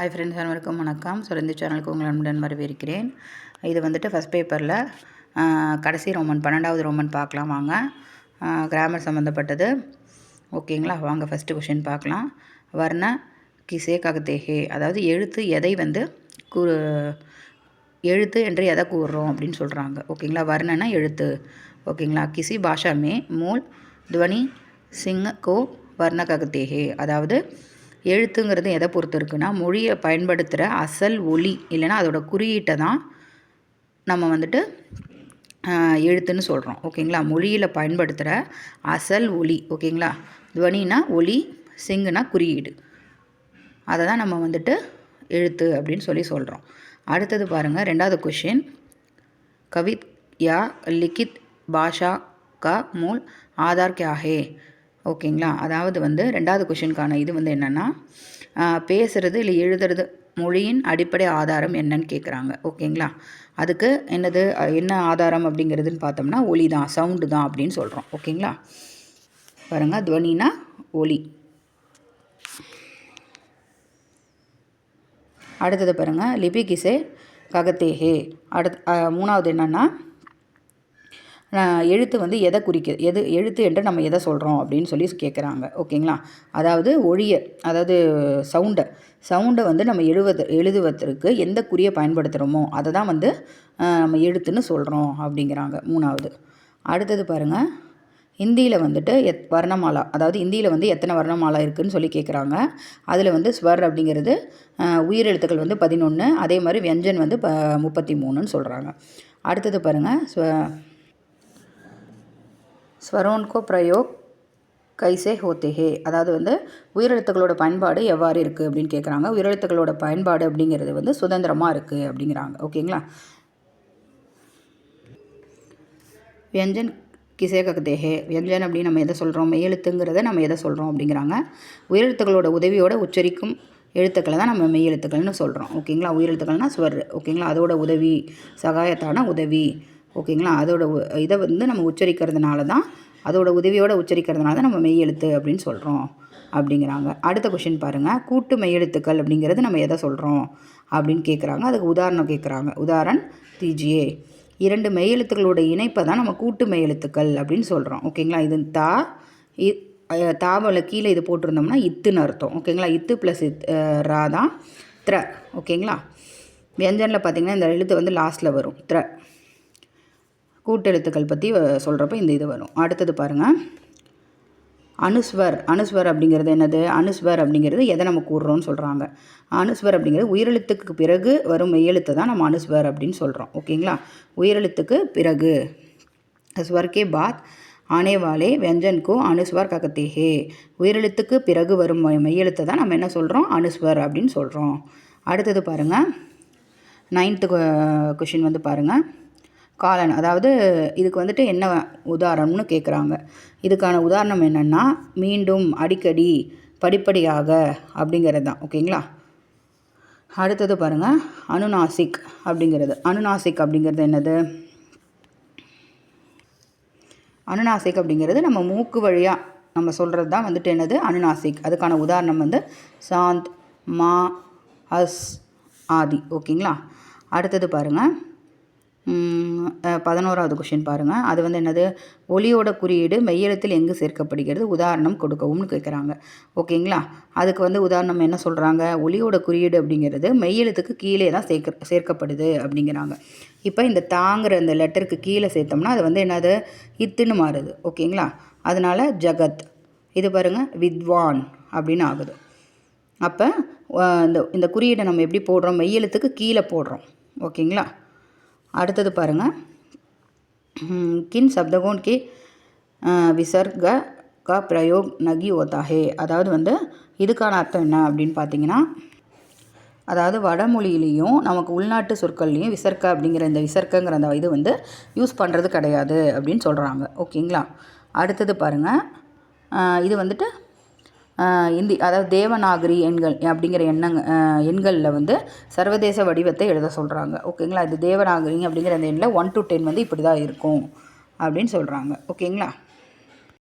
Hi friends, அனைவருக்கும் வணக்கம். So இந்த சேனலுக்கு உங்களை அன்புடன் வரவேற்கிறேன். இது வந்துட்டு ஃபஸ்ட் பேப்பரில் கடைசி ரோமன் 12வது ரோமன் பார்க்கலாம் வாங்க. கிராமர் சம்மந்தப்பட்டது. ஓகேங்களா? வாங்க ஃபஸ்ட்டு கொஷின் பார்க்கலாம். வர்ண கிசே ககதேஹே, அதாவது எழுத்து எதை வந்து எழுத்து என்று எதை கூறுறோம் அப்படின்னு சொல்கிறாங்க. ஓகேங்களா? வர்ணனா எழுத்து. ஓகேங்களா? கிசி பாஷா மே மூல் துவனி சிங் கோ வர்ண ககதேஹே, அதாவது எழுத்துங்கிறது எதை பொறுத்து இருக்குன்னா மொழியை பயன்படுத்துகிற அசல் ஒலி இல்லைன்னா அதோட குறியீட்டை தான் நம்ம வந்துட்டு எழுத்துன்னு சொல்கிறோம். ஓகேங்களா? மொழியில் பயன்படுத்துகிற அசல் ஒலி. ஓகேங்களா? துவனினா ஒலி, சிங்குனா குறியீடு, அதை தான் நம்ம வந்துட்டு எழுத்து அப்படின்னு சொல்கிறோம். அடுத்தது பாருங்கள், 2வது கொஷின். கவித் யா லிக்கித் பாஷா கா மூல் ஆதார் கியா ஹே. ஓகேங்களா? அதாவது வந்து 2வது கொஷினுக்கான இது வந்து என்னென்னா, பேசுகிறது இல்லை எழுதுறது மொழியின் அடிப்படை ஆதாரம் என்னன்னு கேட்குறாங்க. ஓகேங்களா? அதுக்கு என்ன ஆதாரம் அப்படிங்கிறதுன்னு பார்த்தோம்னா ஒலி தான், சவுண்டு தான் அப்படின்னு சொல்கிறோம். ஓகேங்களா? பாருங்கள், துவனினா ஒலி. அடுத்தது பாருங்கள், லிபி கிசே ககத்தேஹே. மூணாவது என்னென்னா, எழுத்து வந்து எதை எழுத்து என்று நம்ம எதை சொல்கிறோம் அப்படின்னு கேட்குறாங்க. ஓகேங்களா? அதாவது அதாவது சவுண்டை வந்து நம்ம எழுதுவதற்கு எந்த குறியை பயன்படுத்துகிறோமோ அதை தான் வந்து நம்ம எழுத்துன்னு சொல்கிறோம் அப்படிங்கிறாங்க. 3வது. அடுத்தது பாருங்கள், ஹிந்தியில் வந்துட்டு வர்ணமாலா, அதாவது ஹிந்தியில் வந்து எத்தனை வர்ணமாலா இருக்குதுன்னு கேட்குறாங்க. அதில் வந்து ஸ்வர் அப்படிங்கிறது உயிரெழுத்துக்கள் வந்து 11, அதே மாதிரி வியஞ்சன் வந்து 33ன்னு சொல்கிறாங்க. அடுத்தது பாருங்கள், ஸ்வரோன்கோ பிரயோக் கைசே ஹோத்தேஹே, அதாவது வந்து உயிரெழுத்துக்களோட பயன்பாடு எவ்வாறு இருக்குது அப்படின்னு கேட்குறாங்க. உயிரெழுத்துக்களோட பயன்பாடு அப்படிங்கிறது வந்து சுதந்திரமாக இருக்குது அப்படிங்கிறாங்க. ஓகேங்களா? வியஞ்சன் கிசே ககதேஹே, வியஞ்சன் அப்படின்னு நம்ம எதை சொல்கிறோம், மெய்யெழுத்துங்கிறத நம்ம எதை சொல்கிறோம் அப்படிங்கிறாங்க. உயிரெழுத்துக்களோட உதவியோட உச்சரிக்கும் எழுத்துக்களை தான் நம்ம மெய்யெழுத்துக்கள்னு சொல்கிறோம். ஓகேங்களா? உயிரெழுத்துக்கள்னால் ஸ்வர். ஓகேங்களா? அதோட உதவி, சகாயத்தான உதவி. ஓகேங்களா? அதோட இதை வந்து நம்ம உச்சரிக்கிறதுனால தான், அதோட உதவியோடு உச்சரிக்கிறதுனால தான் நம்ம மெய்யெழுத்து அப்படின்னு சொல்கிறோம் அப்படிங்கிறாங்க. அடுத்த கொஷின் பாருங்கள், கூட்டு மெய்யெழுத்துக்கள் அப்படிங்கிறது நம்ம எதை சொல்கிறோம் அப்படின்னு கேட்குறாங்க. அதுக்கு உதாரணம் கேட்குறாங்க. உதாரணம் தீஜியே. 2 மெய்யெழுத்துக்களோட இணைப்பை தான் நம்ம கூட்டு மெய்யெழுத்துக்கள் அப்படின்னு சொல்கிறோம். ஓகேங்களா? இது தாவில் கீழே இது போட்டிருந்தோம்னா இத்துன்னு அர்த்தம். ஓகேங்களா? இத்து ப்ளஸ் ரா தான் த்ர. ஓகேங்களா? வியஞ்சனில் பார்த்திங்கன்னா இந்த எழுத்து வந்து லாஸ்ட்டில் வரும், த்ர. கூட்டெழுத்துக்கள் பற்றி சொல்கிறப்ப இந்த இது வரும். அடுத்தது பாருங்கள், அனுஸ்வர் அப்படிங்கிறது என்னது? அனுஸ்வர் அப்படிங்கிறது எதை நம்ம கூறுறோம்னு சொல்கிறாங்க. அனுஸ்வர் அப்படிங்கிறது உயிரெழுத்துக்கு பிறகு வரும் மெய்யெழுத்தை தான் நம்ம அனுஸ்வர் அப்படின்னு சொல்கிறோம். ஓகேங்களா? உயிரெழுத்துக்கு பிறகு, ஸ்வர்கே பாத் ஆனேவாலே வியஞ்சன்கோ அனுஸ்வர் ககத்தேஹே. உயிரெழுத்துக்கு பிறகு வரும் மெய்யெழுத்தை தான் நம்ம என்ன சொல்கிறோம்? அனுஸ்வர் அப்படின்னு சொல்கிறோம். அடுத்தது பாருங்கள், 9th கொஷின் வந்து பாருங்கள், காலன், அதாவது இதுக்கு வந்துட்டு என்ன உதாரணம்னு கேட்குறாங்க. இதுக்கான உதாரணம் என்னென்னா மீண்டும், அடிக்கடி, படிப்படியாக அப்படிங்கிறது தான். ஓகேங்களா? அடுத்தது பாருங்கள், அனுநாசிக் அப்படிங்கிறது. அனுநாசிக் அப்படிங்கிறது என்னது? அனுநாசிக் அப்படிங்கிறது நம்ம மூக்கு வழியாக நம்ம சொல்கிறது தான் வந்துட்டு என்னது? அனுநாசிக். அதுக்கான உதாரணம் வந்து சாந்த், மா, அஸ், ஆதி. ஓகேங்களா? அடுத்தது பாருங்கள், 11வது கொஷின் பாருங்கள். அது வந்து என்னது? ஒலியோட குறியீடு மெய்யெழுத்தில் எங்கு சேர்க்கப்படுகிறது, உதாரணம் கொடுக்கவும்னு கேட்குறாங்க. ஓகேங்களா? அதுக்கு வந்து உதாரணம் என்ன சொல்கிறாங்க? ஒலியோட குறியீடு அப்படிங்கிறது மெய்யெழுத்துக்கு கீழே தான் சேர்க்கப்படுது அப்படிங்கிறாங்க. இப்போ இந்த தாங்கிற இந்த லெட்டருக்கு கீழே சேர்த்தோம்னா அது வந்து என்னது? இத்துன்னு மாறுது. ஓகேங்களா? அதனால் ஜகத். இது பாருங்கள், வித்வான் அப்படின்னு ஆகுது. அப்போ இந்த குறியீடை நம்ம எப்படி போடுறோம்? மெய்யெழுத்துக்கு கீழே போடுறோம். ஓகேங்களா? அடுத்தது பாருங்கள், கின் சப்தகோன் கே விசர்க கா பிரயோக் நகி ஓதாஹே, அதாவது வந்து இதுக்கான அர்த்தம் என்ன அப்படின்னு பார்த்தீங்கன்னா, அதாவது வடமொழியிலையும் நமக்கு உள்நாட்டு சொற்கள்லையும் விசர்க்க அப்படிங்கிற இந்த விசர்க்கங்கிற அந்த இது வந்து யூஸ் பண்ணுறது கிடையாது அப்படின்னு சொல்கிறாங்க. ஓகேங்களா? அடுத்தது பாருங்கள், இது வந்துட்டு அதாவது தேவநாகரி எண்கள் அப்படிங்கிற எண்களில் வந்து சர்வதேச வடிவத்தை எழுத சொல்கிறாங்க. ஓகேங்களா? இது தேவநாகரி அப்படிங்கிற அந்த எண்ணில் 1 to 10 வந்து இப்படி தான் இருக்கும் அப்படின்னு சொல்கிறாங்க. ஓகேங்களா?